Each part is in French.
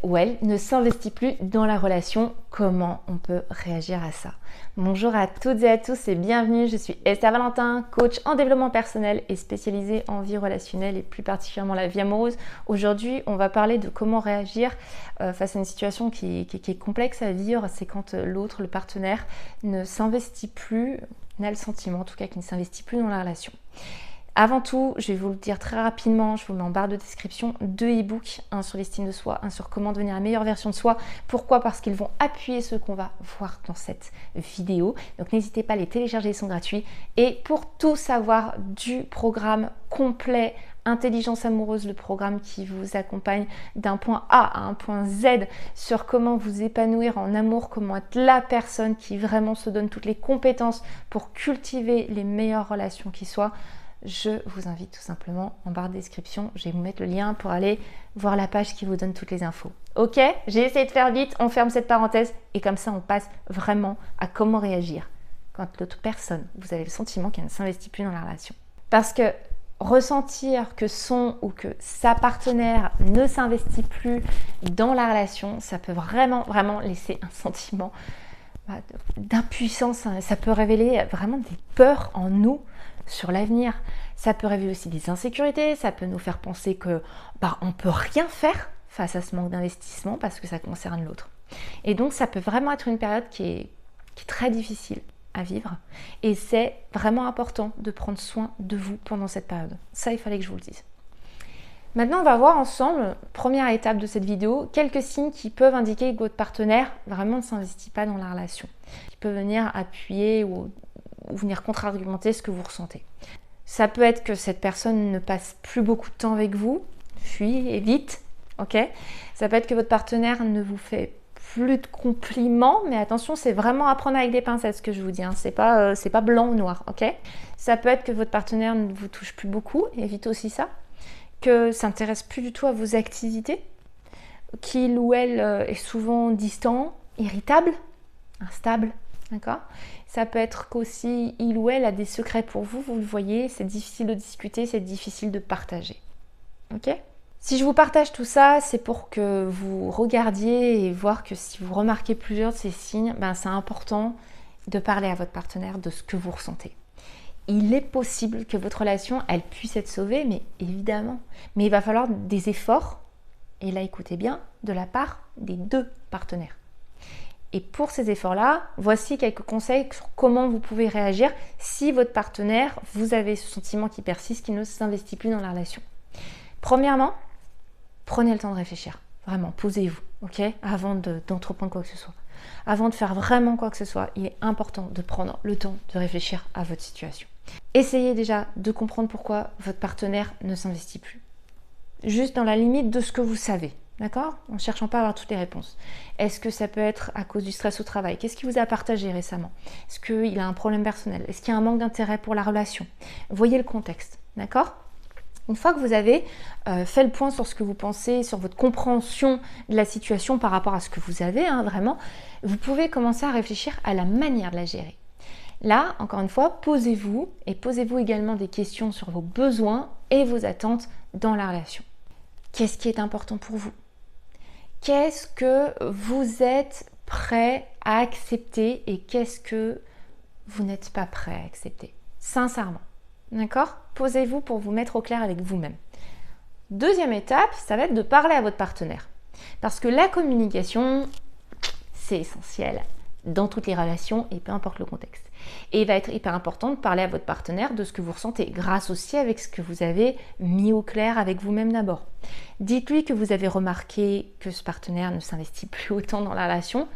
ou elle ne s'investit plus dans la relation. Comment on peut réagir à ça? Bonjour à toutes et à tous et bienvenue, je suis Esther Valentin, coach en développement personnel et spécialisée en vie relationnelle et plus particulièrement la vie amoureuse. Aujourd'hui, on va parler de comment réagir face à une situation qui est complexe à vivre. C'est quand l'autre, le partenaire, ne s'investit plus, n'a le sentiment en tout cas qu'il ne s'investit plus dans la relation. Avant tout, je vais vous le dire très rapidement, je vous mets en barre de description 2 e-books, un sur l'estime de soi, un sur comment devenir la meilleure version de soi. Pourquoi? Parce qu'ils vont appuyer ce qu'on va voir dans cette vidéo. Donc n'hésitez pas à les télécharger, ils sont gratuits. Et pour tout savoir du programme complet Intelligence amoureuse, le programme qui vous accompagne d'un point A à un point Z sur comment vous épanouir en amour, comment être la personne qui vraiment se donne toutes les compétences pour cultiver les meilleures relations qui soient, je vous invite tout simplement en barre de description, je vais vous mettre le lien pour aller voir la page qui vous donne toutes les infos. Ok, j'ai essayé de faire vite, on ferme cette parenthèse et comme ça on passe vraiment à comment réagir quand l'autre personne, vous avez le sentiment qu'elle ne s'investit plus dans la relation. Parce que ressentir que son ou que sa partenaire ne s'investit plus dans la relation, ça peut vraiment laisser un sentiment d'impuissance, ça peut révéler vraiment des peurs en nous sur l'avenir, ça peut révéler aussi des insécurités, ça peut nous faire penser que on peut rien faire face à ce manque d'investissement parce que ça concerne l'autre. Et donc ça peut vraiment être une période qui est très difficile à vivre et c'est vraiment important de prendre soin de vous pendant cette période. Ça, il fallait que je vous le dise. Maintenant, on va voir ensemble, première étape de cette vidéo, quelques signes qui peuvent indiquer que votre partenaire vraiment ne s'investit pas dans la relation, qui peut venir appuyer ou venir contre-argumenter ce que vous ressentez. Ça peut être que cette personne ne passe plus beaucoup de temps avec vous, fuit, évite, ok? Ça peut être que votre partenaire ne vous fait plus de compliments, mais attention, c'est vraiment à prendre avec des pincettes ce que je vous dis, hein. C'est pas blanc ou noir, ok? Ça peut être que votre partenaire ne vous touche plus beaucoup, évite aussi ça, que s'intéresse plus du tout à vos activités, qu'il ou elle est souvent distant, irritable, instable, d'accord? Ça peut être qu'aussi il ou elle a des secrets pour vous, vous le voyez, c'est difficile de discuter, c'est difficile de partager. Ok? Si je vous partage tout ça, c'est pour que vous regardiez et voir que si vous remarquez plusieurs de ces signes, c'est important de parler à votre partenaire de ce que vous ressentez. Il est possible que votre relation, elle puisse être sauvée, mais évidemment. Mais il va falloir des efforts, et là écoutez bien, de la part des 2 partenaires. Et pour ces efforts-là, voici quelques conseils sur comment vous pouvez réagir si votre partenaire, vous avez ce sentiment qui persiste, qui ne s'investit plus dans la relation. Premièrement, prenez le temps de réfléchir. Vraiment, posez-vous, ok, avant d'entreprendre quoi que ce soit. Avant de faire vraiment quoi que ce soit, il est important de prendre le temps de réfléchir à votre situation. Essayez déjà de comprendre pourquoi votre partenaire ne s'investit plus. Juste dans la limite de ce que vous savez. D'accord? En ne cherchant pas à avoir toutes les réponses. Est-ce que ça peut être à cause du stress au travail? Qu'est-ce qu'il vous a partagé récemment? Est-ce qu'il a un problème personnel? Est-ce qu'il y a un manque d'intérêt pour la relation? Voyez le contexte, d'accord? Une fois que vous avez fait le point sur ce que vous pensez, sur votre compréhension de la situation par rapport à ce que vous avez, vraiment, vous pouvez commencer à réfléchir à la manière de la gérer. Là, encore une fois, posez-vous et posez-vous également des questions sur vos besoins et vos attentes dans la relation. Qu'est-ce qui est important pour vous? Qu'est-ce que vous êtes prêt à accepter et qu'est-ce que vous n'êtes pas prêt à accepter? Sincèrement, d'accord? Posez-vous pour vous mettre au clair avec vous-même. Deuxième étape, ça va être de parler à votre partenaire. Parce que la communication, c'est essentiel dans toutes les relations et peu importe le contexte. Et il va être hyper important de parler à votre partenaire de ce que vous ressentez, grâce aussi avec ce que vous avez mis au clair avec vous-même d'abord. Dites-lui que vous avez remarqué que ce partenaire ne s'investit plus autant dans la relation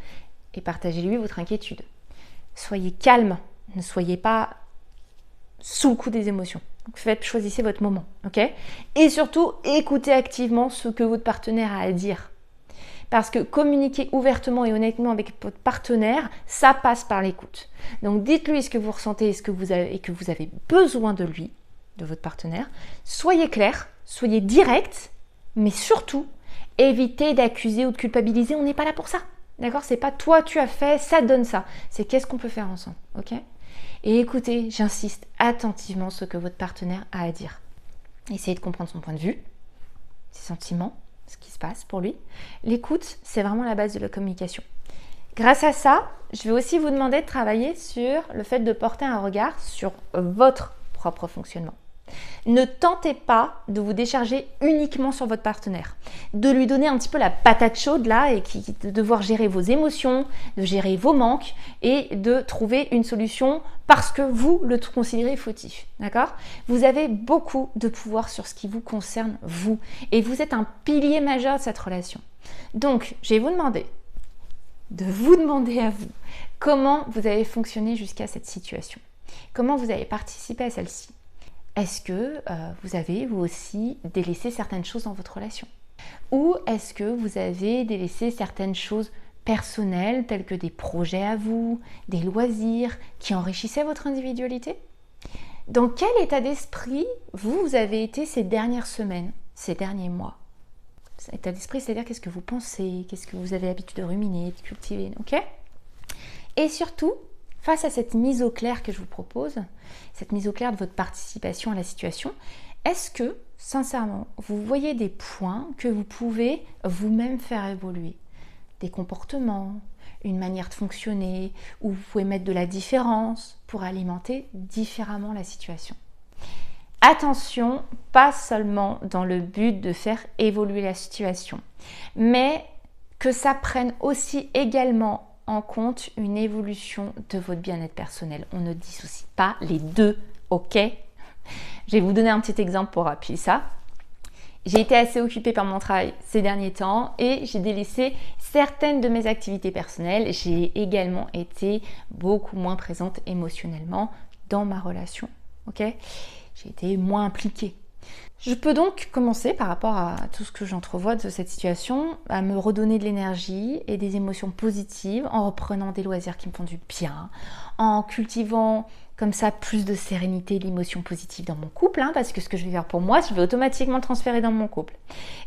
et partagez-lui votre inquiétude. Soyez calme, ne soyez pas sous le coup des émotions. Donc choisissez votre moment, ok? Et surtout, écoutez activement ce que votre partenaire a à dire. Parce que communiquer ouvertement et honnêtement avec votre partenaire, ça passe par l'écoute. Donc dites-lui ce que vous ressentez et que vous avez besoin de lui, de votre partenaire. Soyez clair, soyez direct, mais surtout, évitez d'accuser ou de culpabiliser. On n'est pas là pour ça. D'accord? C'est pas toi tu as fait, ça donne ça. C'est qu'est-ce qu'on peut faire ensemble, ok? Et écoutez, j'insiste attentivement ce que votre partenaire a à dire. Essayez de comprendre son point de vue, ses sentiments, ce qui se passe pour lui. L'écoute, c'est vraiment la base de la communication. Grâce à ça, je vais aussi vous demander de travailler sur le fait de porter un regard sur votre propre fonctionnement. Ne tentez pas de vous décharger uniquement sur votre partenaire, de lui donner un petit peu la patate chaude là et de devoir gérer vos émotions, de gérer vos manques et de trouver une solution parce que vous le considérez fautif, d'accord ? Vous avez beaucoup de pouvoir sur ce qui vous concerne vous et vous êtes un pilier majeur de cette relation. Donc, je vais vous demander à vous comment vous avez fonctionné jusqu'à cette situation, comment vous avez participé à celle-ci. Est-ce que vous avez, vous aussi, délaissé certaines choses dans votre relation? Ou est-ce que vous avez délaissé certaines choses personnelles, telles que des projets à vous, des loisirs, qui enrichissaient votre individualité? Dans quel état d'esprit vous avez été ces dernières semaines, ces derniers mois? Cet état d'esprit, c'est-à-dire qu'est-ce que vous pensez, qu'est-ce que vous avez l'habitude de ruminer, de cultiver, ok? Et surtout, face à cette mise au clair que je vous propose, cette mise au clair de votre participation à la situation, est-ce que, sincèrement, vous voyez des points que vous pouvez vous-même faire évoluer? Des comportements, une manière de fonctionner, où vous pouvez mettre de la différence pour alimenter différemment la situation. Attention, pas seulement dans le but de faire évoluer la situation, mais que ça prenne aussi également en compte une évolution de votre bien-être personnel. On ne dissocie pas les deux, ok? Je vais vous donner un petit exemple pour appuyer ça. J'ai été assez occupée par mon travail ces derniers temps et j'ai délaissé certaines de mes activités personnelles. J'ai également été beaucoup moins présente émotionnellement dans ma relation, ok? J'ai été moins impliquée. Je peux donc commencer, par rapport à tout ce que j'entrevois de cette situation, à me redonner de l'énergie et des émotions positives en reprenant des loisirs qui me font du bien, en cultivant comme ça plus de sérénité et d'émotions positives dans mon couple, parce que ce que je vais faire pour moi, je vais automatiquement le transférer dans mon couple.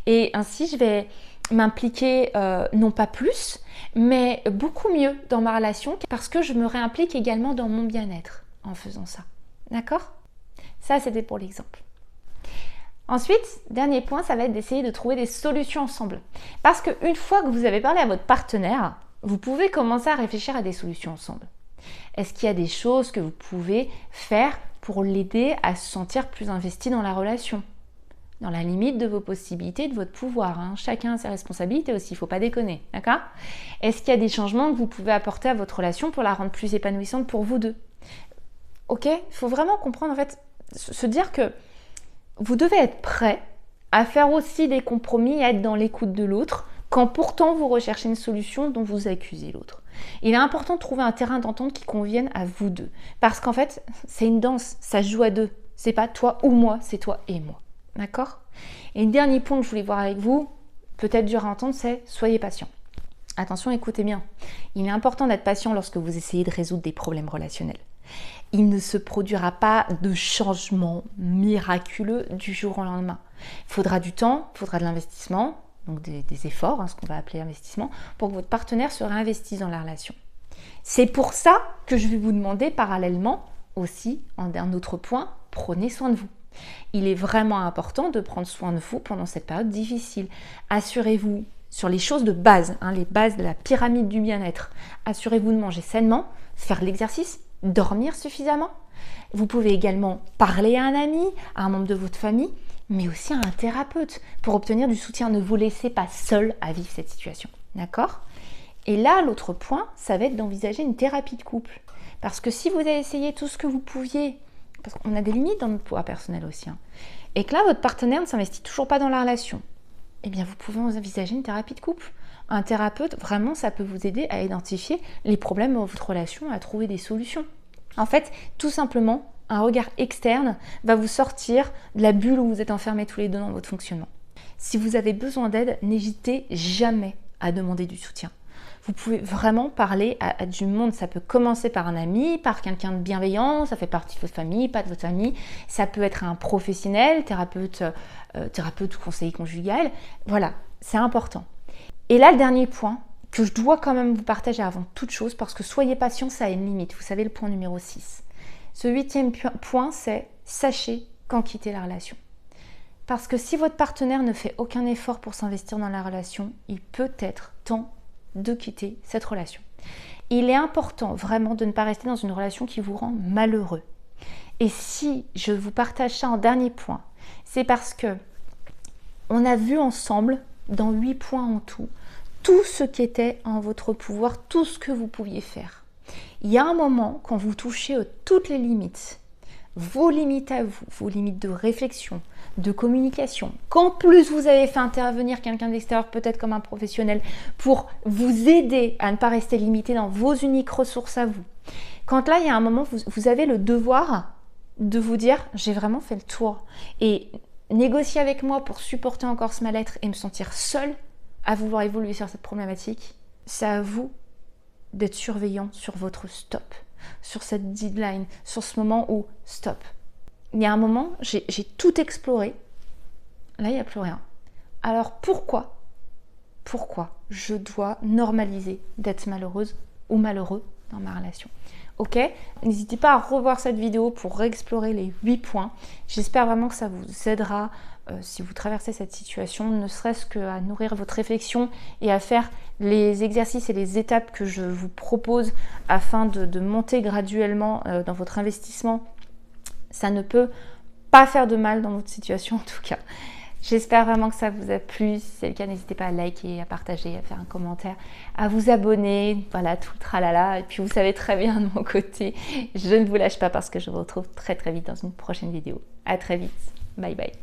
Et ainsi, je vais m'impliquer non pas plus, mais beaucoup mieux dans ma relation parce que je me réimplique également dans mon bien-être en faisant ça. D'accord ? Ça, c'était pour l'exemple. Ensuite, dernier point, ça va être d'essayer de trouver des solutions ensemble. Parce qu'une fois que vous avez parlé à votre partenaire, vous pouvez commencer à réfléchir à des solutions ensemble. Est-ce qu'il y a des choses que vous pouvez faire pour l'aider à se sentir plus investi dans la relation? Dans la limite de vos possibilités, de votre pouvoir. Chacun a ses responsabilités aussi, il ne faut pas déconner. D'accord? Est-ce qu'il y a des changements que vous pouvez apporter à votre relation pour la rendre plus épanouissante pour vous deux? Ok? Il faut vraiment comprendre, en fait, se dire que vous devez être prêt à faire aussi des compromis, à être dans l'écoute de l'autre, quand pourtant vous recherchez une solution dont vous accusez l'autre. Il est important de trouver un terrain d'entente qui convienne à vous deux. Parce qu'en fait, c'est une danse, ça se joue à deux. C'est pas toi ou moi, c'est toi et moi. D'accord? Et le dernier point que je voulais voir avec vous, peut-être dur à entendre, c'est soyez patient. Attention, écoutez bien. Il est important d'être patient lorsque vous essayez de résoudre des problèmes relationnels. Il ne se produira pas de changement miraculeux du jour au lendemain. Il faudra du temps, il faudra de l'investissement, donc des efforts, ce qu'on va appeler investissement, pour que votre partenaire se réinvestisse dans la relation. C'est pour ça que je vais vous demander parallèlement aussi, en un autre point, prenez soin de vous. Il est vraiment important de prendre soin de vous pendant cette période difficile. Assurez-vous sur les choses de base, les bases de la pyramide du bien-être. Assurez-vous de manger sainement, faire l'exercice, dormir suffisamment. Vous pouvez également parler à un ami, à un membre de votre famille, mais aussi à un thérapeute pour obtenir du soutien. Ne vous laissez pas seul à vivre cette situation. D'accord ? Et là, l'autre point, ça va être d'envisager une thérapie de couple. Parce que si vous avez essayé tout ce que vous pouviez, parce qu'on a des limites dans notre pouvoir personnel aussi, et que là, votre partenaire ne s'investit toujours pas dans la relation, eh bien, vous pouvez envisager une thérapie de couple. Un thérapeute, vraiment, ça peut vous aider à identifier les problèmes dans votre relation, à trouver des solutions. En fait, tout simplement, un regard externe va vous sortir de la bulle où vous êtes enfermés tous les deux dans votre fonctionnement. Si vous avez besoin d'aide, n'hésitez jamais à demander du soutien. Vous pouvez vraiment parler à du monde. Ça peut commencer par un ami, par quelqu'un de bienveillant, ça fait partie de votre famille, pas de votre famille. Ça peut être un professionnel, thérapeute ou conseiller conjugal. Voilà, c'est important. Et là, le dernier point que je dois quand même vous partager avant toute chose, parce que soyez patient, ça a une limite. Vous savez, le point numéro 6. Ce 8e point, c'est sachez quand quitter la relation. Parce que si votre partenaire ne fait aucun effort pour s'investir dans la relation, il peut être temps de quitter cette relation. Il est important vraiment de ne pas rester dans une relation qui vous rend malheureux. Et si je vous partage ça en dernier point, c'est parce que on a vu ensemble, dans 8 points en tout ce qui était en votre pouvoir, tout ce que vous pouviez faire. Il y a un moment, quand vous touchez toutes les limites, vos limites à vous, vos limites de réflexion, de communication, qu'en plus vous avez fait intervenir quelqu'un d'extérieur, peut-être comme un professionnel, pour vous aider à ne pas rester limité dans vos uniques ressources à vous. Quand là, il y a un moment, vous avez le devoir de vous dire, j'ai vraiment fait le tour. Et négocier avec moi pour supporter encore ce mal-être et me sentir seule à vouloir évoluer sur cette problématique, c'est à vous d'être surveillant sur votre stop, sur cette deadline, sur ce moment où stop. Il y a un moment, j'ai tout exploré, là il n'y a plus rien. Alors pourquoi je dois normaliser d'être malheureuse ou malheureux dans ma relation? Ok, n'hésitez pas à revoir cette vidéo pour réexplorer les 8 points. J'espère vraiment que ça vous aidera si vous traversez cette situation, ne serait-ce qu'à nourrir votre réflexion et à faire les exercices et les étapes que je vous propose afin de monter graduellement dans votre investissement. Ça ne peut pas faire de mal dans votre situation en tout cas. J'espère vraiment que ça vous a plu. Si c'est le cas, n'hésitez pas à liker, à partager, à faire un commentaire, à vous abonner. Voilà, tout le tralala. Et puis vous savez très bien de mon côté, je ne vous lâche pas parce que je vous retrouve très très vite dans une prochaine vidéo. À très vite. Bye bye.